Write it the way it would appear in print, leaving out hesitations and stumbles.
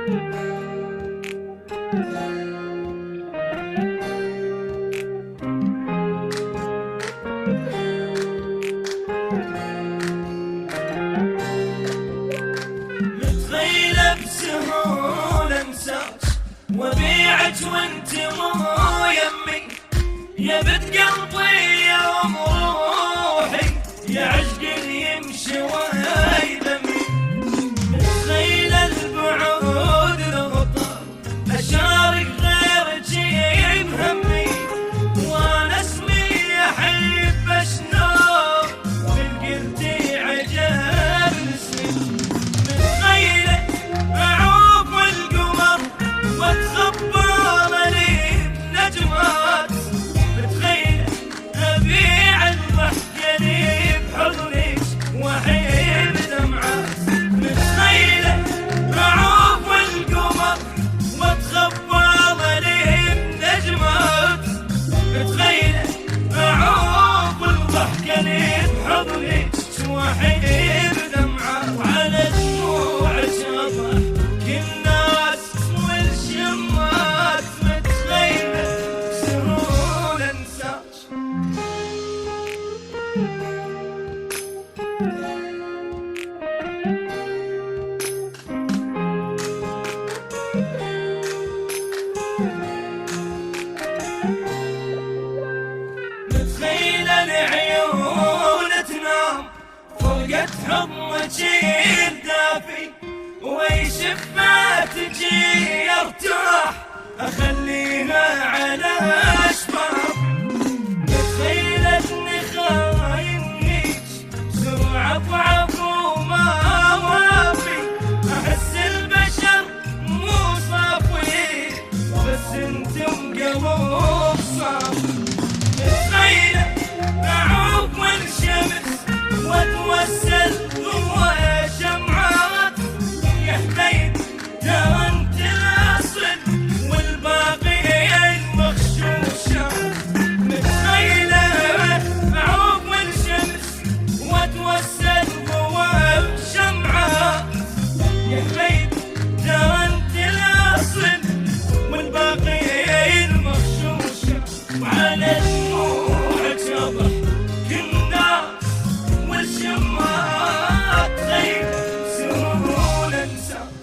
متخيلة بسهولة انساك وبيعك وانت مو يمي، يا بنت قلبي يا ام روحي، يا عشق يمشي وهاي دمي. متخيلة البعود ضغطة اشارك غيرك بهمي، وانا اسمي احب اشنو من قلتي عجب اسمي. متخيلة اعوف القمر واتخبى لي بنجمات، متخيلة ابيع الضحكة لي بحضنك واحب دمعات. متخيلة اعوف القمر واتخبى لي بنجمات، متخيلة اعوف الضحكة لي بحضنك واحب دمعات. وعلى دموعك اضحك الناس والشمات، متخيلة سهول انساك. متخيلة العيون تنام فوقت حضنك الدافي، ويشفات تجي ارتاح اخليها على اشبابي. متخيلة اني خاينك سرعة ضعف وما وافي، احس البشر مو صافي بس انتم قلوب صافي. متخيلة اعوف الشمس واتوسل ضوء شمعات، يا حبيب ترى انت الاصل والباقي المغشوشات. متخيلة اعوف الشمس واتوسل ضوء شمعات، يا حبيب ترى انت الاصل والباقي المغشوشات. وعلى دموعك اضحك الناس والشمات، غير سهول انساك.